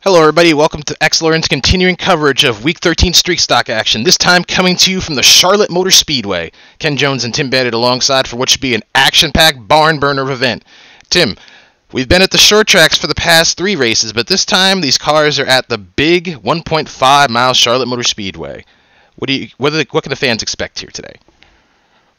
Hello everybody, welcome to XLearn's continuing coverage of Week 13 Streak Stock action, this time coming to you from the Charlotte Motor Speedway. Ken Jones and Tim Bandit alongside for what should be an action-packed barn burner of event. Tim, we've been at the short tracks for the past 3 races, but this time these cars are at the big 1.5-mile Charlotte Motor Speedway. What can the fans expect here today?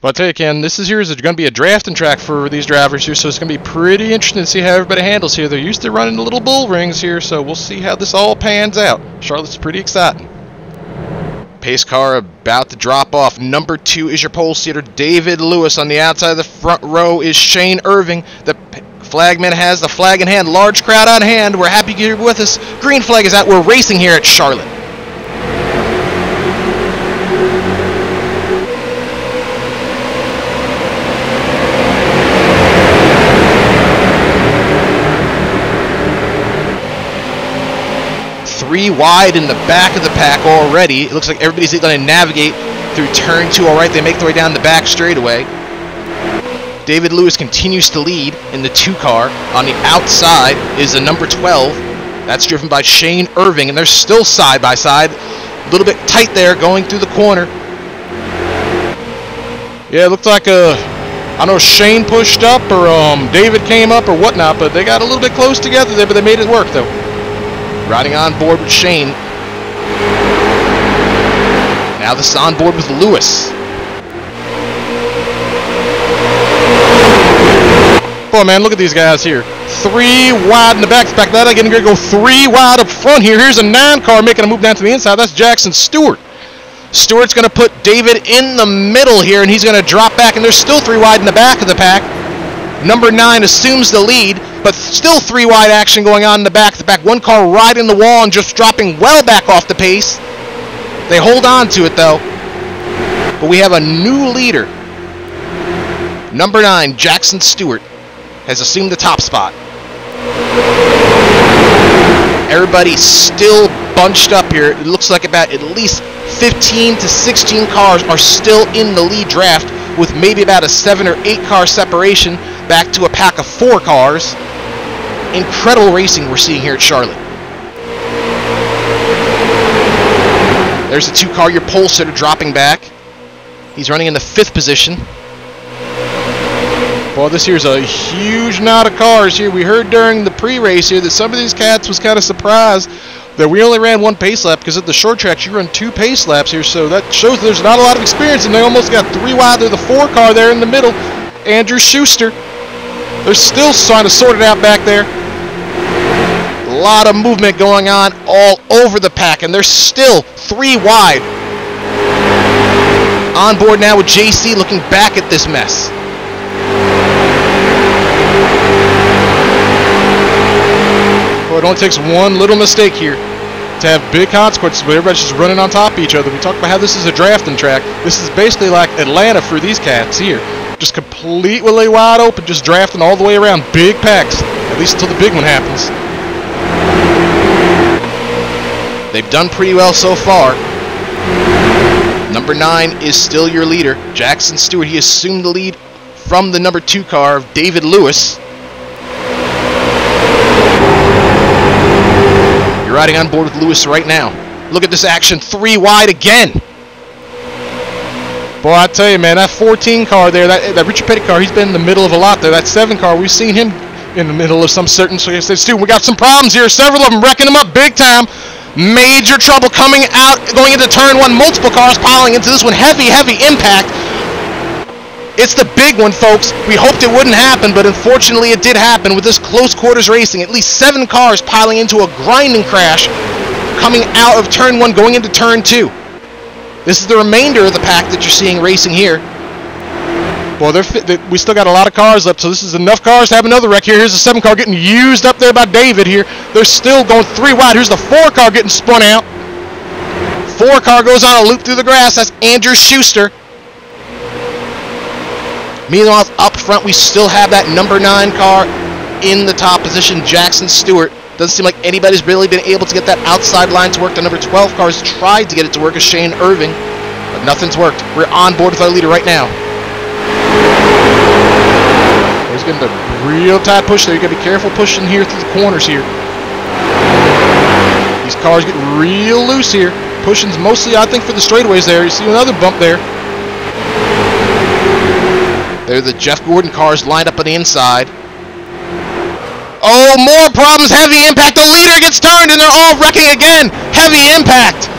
Well, I'll tell you, Ken, this is going to be a drafting track for these drivers here, so it's going to be pretty interesting to see how everybody handles here. They're used to running the little bull rings here, so we'll see how this all pans out. Charlotte's pretty exciting. Pace car about to drop off. Number 2 is your pole sitter, David Lewis. On the outside of the front row is Shane Irving. The flagman has the flag in hand. Large crowd on hand. We're happy you're with us. Green flag is out. We're racing here at Charlotte. Three wide in the back of the pack already. It looks like everybody's going to navigate through turn 2. All right, they make their way down the back straightaway. David Lewis continues to lead in the 2 car. On the outside is the number 12. That's driven by Shane Irving, and they're still side by side. A little bit tight there going through the corner. Yeah, it looked like I know Shane pushed up or David came up or whatnot, but they got a little bit close together there, but they made it work though. Riding on board with Shane. Now this is on board with Lewis. Boy, man, look at these guys here. 3 wide in the back. In fact, that again, going to go 3 wide up front here. Here's a 9 car making a move down to the inside. That's Jackson Stewart. Stewart's going to put David in the middle here, and he's going to drop back, and there's still 3 wide in the back of the pack. Number 9 assumes the lead, but still 3 wide action going on in the back. 1 car right in the wall and just dropping well back off the pace. They hold on to it though. But we have a new leader. Number 9, Jackson Stewart, has assumed the top spot. Everybody still bunched up here. It looks like about at least 15 to 16 cars are still in the lead draft, with maybe about a 7 or 8 car separation back to a pack of 4 cars. Incredible racing we're seeing here at Charlotte. There's the 2 car, your pole sitter, dropping back. He's running in the 5th position. Boy, this here's a huge knot of cars here. We heard during the pre-race here that some of these cats was kind of surprised that we only ran 1 pace lap, because at the short tracks you run 2 pace laps here, so that shows there's not a lot of experience, and they almost got 3 wide. They're the 4 car there in the middle, Andrew Schuster. They're still trying to sort it out back there. A lot of movement going on all over the pack, and they're still 3 wide. On board now with JC, looking back at this mess. Well, it only takes 1 little mistake here to have big consequences, but everybody's just running on top of each other. We talked about how this is a drafting track. This is basically like Atlanta for these cats here. Just completely wide open, just drafting all the way around. Big packs, at least until the big one happens. They've done pretty well so far. Number 9 is still your leader, Jackson Stewart. He assumed the lead from the number 2 car of David Lewis. You're riding on board with Lewis right now. Look at this action, 3 wide again. Boy, I tell you, man, that 14 car there, that Richard Petty car, he's been in the middle of a lot there. That 7 car, we've seen him in the middle of some certain circumstances too. We got some problems here, several of them wrecking them up big time. Major trouble coming out, going into turn 1. Multiple cars piling into this one. Heavy impact. It's the big one, folks. We hoped it wouldn't happen, but unfortunately it did happen with this close quarters racing. At least 7 cars piling into a grinding crash coming out of turn 1, going into turn 2. This is the remainder of the pack that you're seeing racing here. Well, we still got a lot of cars left, so this is enough cars to have another wreck here. Here's the 7 car getting used up there by David here. They're still going 3 wide. Here's the 4 car getting spun out. 4 car goes on a loop through the grass. That's Andrew Schuster. Meanwhile, up front, we still have that number 9 car in the top position, Jackson Stewart. Doesn't seem like anybody's really been able to get that outside line to work. The number 12 car has tried to get it to work as Shane Irving, but nothing's worked. We're on board with our leader right now. He's getting a real tight push there. You got to be careful pushing here through the corners here. These cars get real loose here. Pushing mostly, I think, for the straightaways there. You see another bump there. There are the Jeff Gordon cars lined up on the inside. Oh, more problems. Heavy impact. The leader gets turned, and they're all wrecking again. Heavy impact.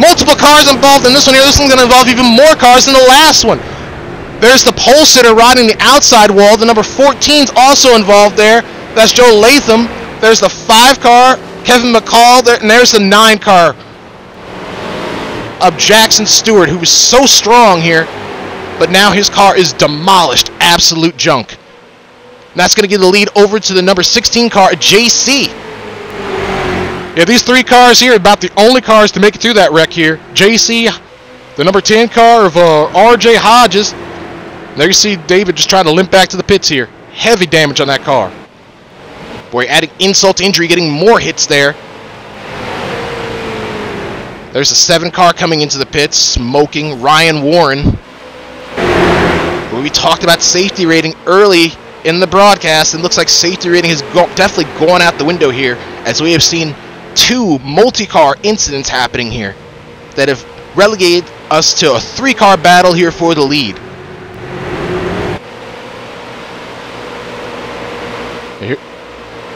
Multiple cars involved in this one here. This one's going to involve even more cars than the last one. There's the pole sitter riding the outside wall. The number 14's also involved there. That's Joe Latham. There's the 5 car, Kevin McCall. There, and there's the 9 car of Jackson Stewart, who was so strong here, but now his car is demolished. Absolute junk. And that's going to give the lead over to the number 16 car, JC. Yeah, these 3 cars here are about the only cars to make it through that wreck here. JC, the number 10 car of RJ Hodges. There you see David just trying to limp back to the pits here. Heavy damage on that car. Boy, adding insult to injury, getting more hits there. There's a 7 car coming into the pits, smoking Ryan Warren. We talked about safety rating early in the broadcast, and looks like safety rating has definitely gone out the window here, as we have seen 2 multi-car incidents happening here that have relegated us to a 3-car battle here for the lead.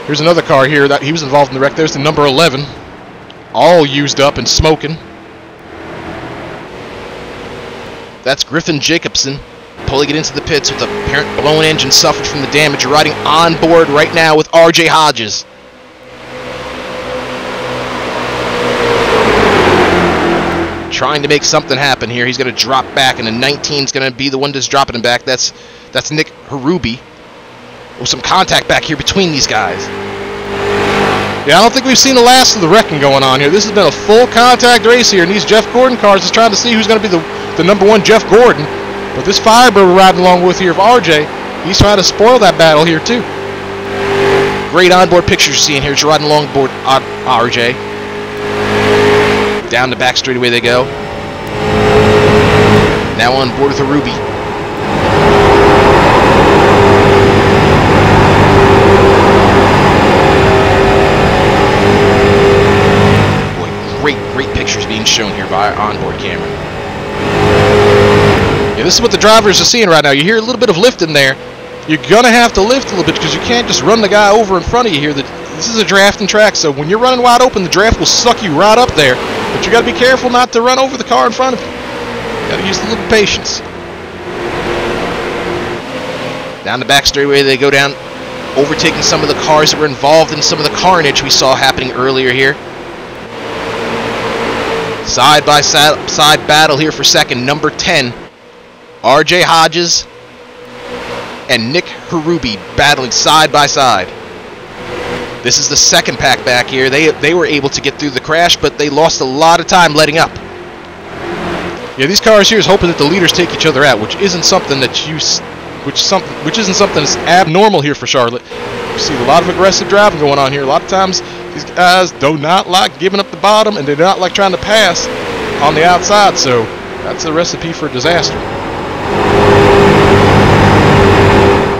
Here's another car here that he was involved in the wreck. There's the number 11, all used up and smoking. That's Griffin Jacobson pulling it into the pits with apparent blown engine suffered from the damage. Riding on board right now with RJ Hodges. Trying to make something happen here. He's going to drop back, and the 19 is going to be the one that's dropping him back. That's Nick Harubi. With some contact back here between these guys. Yeah, I don't think we've seen the last of the wrecking going on here. This has been a full contact race here, and these Jeff Gordon cars is trying to see who's going to be the number 1 Jeff Gordon. But this Firebird we're riding along with here of RJ, he's trying to spoil that battle here too. Great onboard pictures you're seeing here. Just riding along board RJ. Down the back straightaway they go. Now on board with a Ruby. Great pictures being shown here by our onboard camera. Yeah, this is what the drivers are seeing right now. You hear a little bit of lift in there. You're going to have to lift a little bit because you can't just run the guy over in front of you here. This is a drafting track, so when you're running wide open, the draft will suck you right up there. But you got to be careful not to run over the car in front of you. Got to use a little patience. Down the back straightaway they go down, overtaking some of the cars that were involved in some of the carnage we saw happening earlier here. Side by side battle here for second. Number 10, RJ Hodges and Nick Harubi battling side by side. This is the second pack back here. They were able to get through the crash, but they lost a lot of time letting up. Yeah, these cars here is hoping that the leaders take each other out, which isn't something that which isn't something that's abnormal here for Charlotte. You see a lot of aggressive driving going on here. A lot of times these guys do not like giving up the bottom, and they do not like trying to pass on the outside, so that's a recipe for disaster.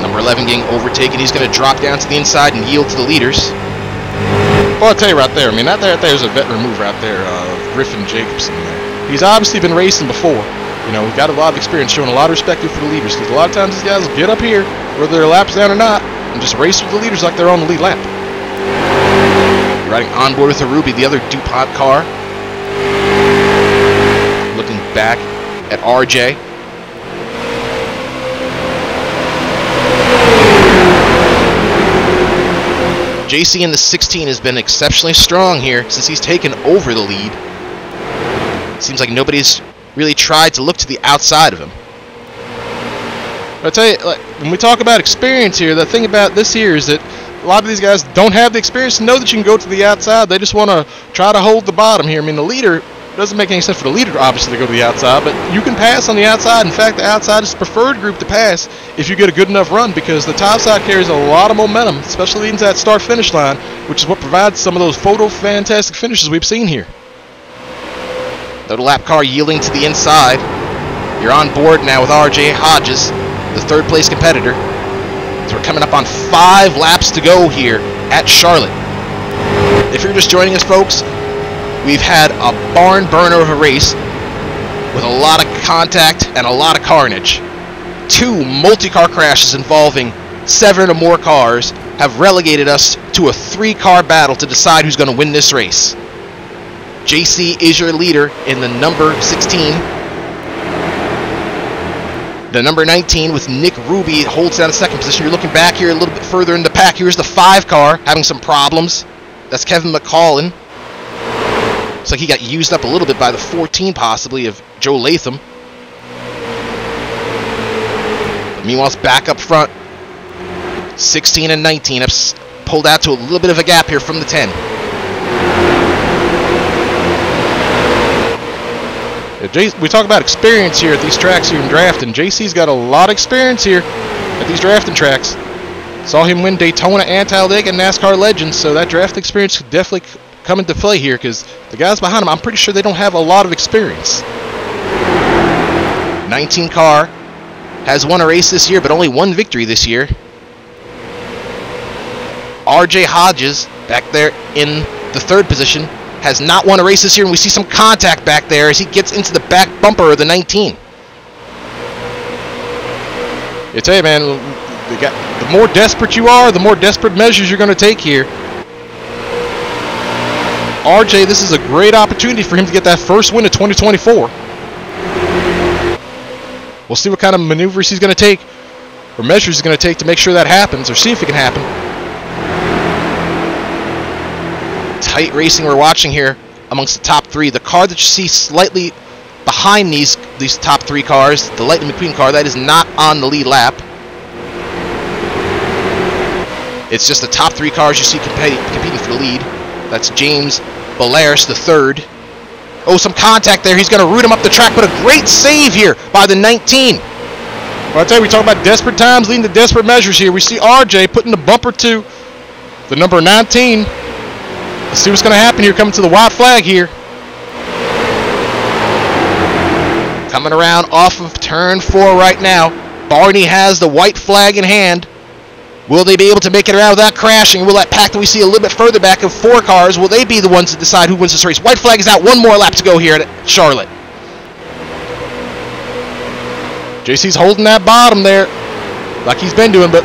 Number 11 getting overtaken. He's going to drop down to the inside and yield to the leaders. Well, I'll tell you right there, I mean, that there's a veteran move right there, Griffin Jacobson there. He's obviously been racing before. You know, we've got a lot of experience, showing a lot of respect for the leaders, because a lot of times these guys will get up here, whether their lap's down or not, and just race with the leaders like they're on the lead lap. Riding on board with Harubi, the other DuPont car. Looking back at RJ. JC in the 16 has been exceptionally strong here since he's taken over the lead. It seems like nobody's really tried to look to the outside of him. But I tell you, like, when we talk about experience here, the thing about this here is that a lot of these guys don't have the experience to know that you can go to the outside. They just want to try to hold the bottom here. I mean, the leader, it doesn't make any sense for the leader, obviously, to go to the outside, but you can pass on the outside. In fact, the outside is the preferred group to pass if you get a good enough run, because the top side carries a lot of momentum, especially into that start-finish line, which is what provides some of those photo-fantastic finishes we've seen here. Another lap car yielding to the inside. You're on board now with RJ Hodges, the third-place competitor. So we're coming up on 5 laps to go here at Charlotte. If you're just joining us, folks, we've had a barn burner of a race with a lot of contact and a lot of carnage. 2 multi-car crashes involving 7 or more cars have relegated us to a 3-car battle to decide who's going to win this race. JC is your leader in the number 16. The number 19 with Nick Ruby holds down the second position. You're looking back here a little bit further in the pack. Here's the 5 car having some problems. That's Kevin McCollin. Looks like he got used up a little bit by the 14 possibly of Joe Latham. But meanwhile, it's back up front. 16 and 19 have pulled out to a little bit of a gap here from the 10. We talk about experience here at these tracks here in drafting. JC's got a lot of experience here at these drafting tracks. Saw him win Daytona and Talladega and NASCAR Legends, so that draft experience could definitely come into play here because the guys behind him, I'm pretty sure they don't have a lot of experience. 19 car has won a race this year, but only 1 victory this year. RJ Hodges, back there in the 3rd position, has not won a race this year, and we see some contact back there as he gets into the back bumper of the 19. I tell you, man, the more desperate you are, the more desperate measures you're going to take here. RJ, this is a great opportunity for him to get that first win of 2024. We'll see what kind of maneuvers he's going to take, or measures he's going to take to make sure that happens, or see if it can happen. Tight racing we're watching here amongst the top 3. The car that you see slightly behind these top 3 cars, the Lightning McQueen car, that is not on the lead lap. It's just the top 3 cars you see competing for the lead. That's James Belaris, the 3rd. Oh, some contact there. He's going to root him up the track, but a great save here by the 19. Well, I tell you, we talk about desperate times leading to desperate measures here. We see RJ putting the bumper to the number 19. Let's see what's going to happen here, coming to the white flag here. Coming around off of turn 4 right now. Barney has the white flag in hand. Will they be able to make it around without crashing? Will that pack that we see a little bit further back of 4 cars, will they be the ones to decide who wins this race? White flag is out. 1 more lap to go here at Charlotte. JC's holding that bottom there like he's been doing, but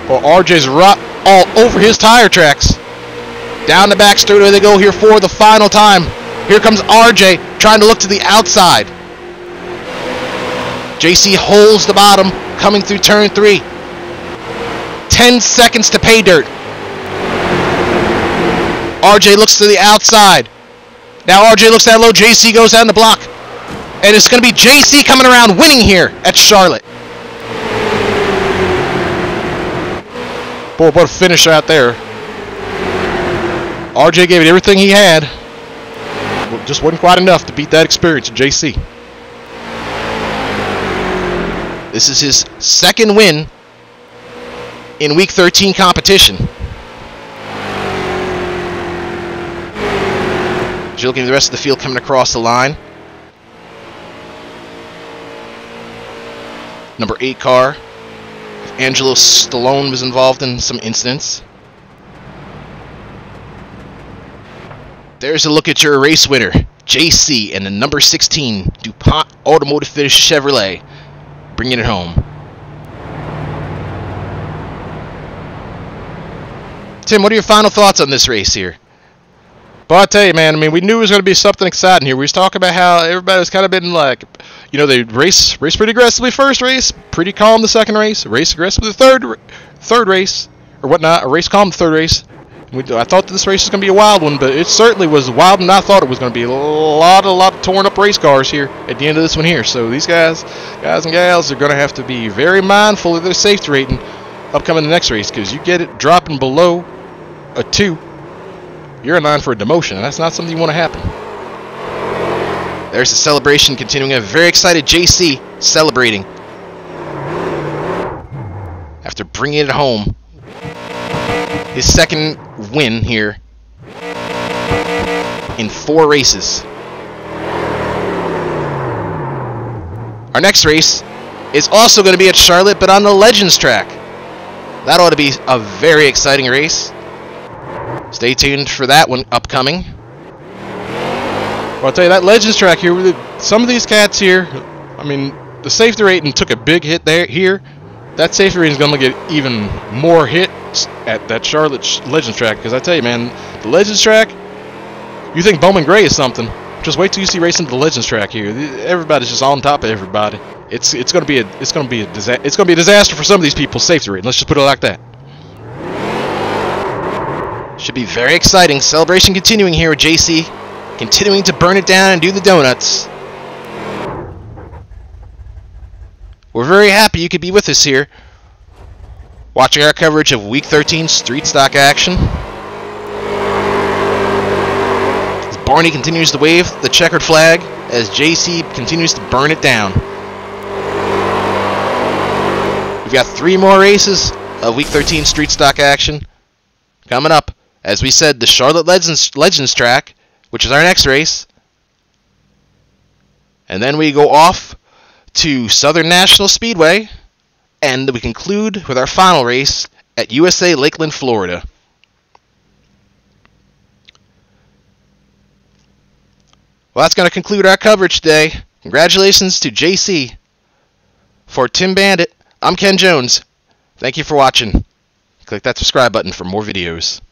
RJ's right all over his tire tracks. Down the back straightaway they go here for the final time. Here comes RJ trying to look to the outside. JC holds the bottom coming through turn 3. 10 seconds to pay dirt. RJ looks to the outside. Now RJ looks down low. JC goes down the block. And it's going to be JC coming around winning here at Charlotte. Boy, what a finish out there. RJ gave it everything he had. Just wasn't quite enough to beat that experience of JC. This is his 2nd win in Week 13 competition. As you're looking at the rest of the field coming across the line. Number 8 car. Angelo Stallone was involved in some incidents. There's a look at your race winner, JC, and the number 16 DuPont Automotive Finish Chevrolet, bringing it home. Tim, what are your final thoughts on this race here? Well, I tell you, man, I mean, we knew it was going to be something exciting here. We was talking about how everybody's kind of been like, you know, they race pretty aggressively first race, pretty calm the second race, race aggressively the third race, or whatnot, a race calm the third race. I thought this race was going to be a wild one, but it certainly was wild than I thought it was going to be. A lot of torn up race cars here at the end of this one here. So these guys and gals are going to have to be very mindful of their safety rating upcoming the next race, because you get it dropping below a 2, you're in line for a demotion, and that's not something you want to happen. There's the celebration continuing. A very excited JC celebrating after bringing it home. His 2nd win here in 4 races. Our next race is also going to be at Charlotte, but on the Legends track. That ought to be a very exciting race. Stay tuned for that one upcoming. Well, I'll tell you, that Legends track here, some of these cats here, I mean, the safety rating took a big hit there. Here, that safety rating is going to get even more hits at that Charlotte Legends track. Because I tell you, man, the Legends track, you think Bowman Gray is something. Just wait till you see racing the Legends track here. Everybody's just on top of everybody. It's going to be a disaster for some of these people's safety rating. Let's just put it like that. Should be very exciting. Celebration continuing here with JC. Continuing to burn it down and do the donuts. We're very happy you could be with us here, watching our coverage of Week 13 Street Stock action. As Barney continues to wave the checkered flag, as JC continues to burn it down. We've got 3 more races of Week 13 Street Stock action coming up. As we said, the Charlotte Legends track, which is our next race. And then we go off to Southern National Speedway, and we conclude with our final race at USA Lakeland, Florida. Well, that's going to conclude our coverage today. Congratulations to JC. For Tim Bandit, I'm Ken Jones. Thank you for watching. Click that subscribe button for more videos.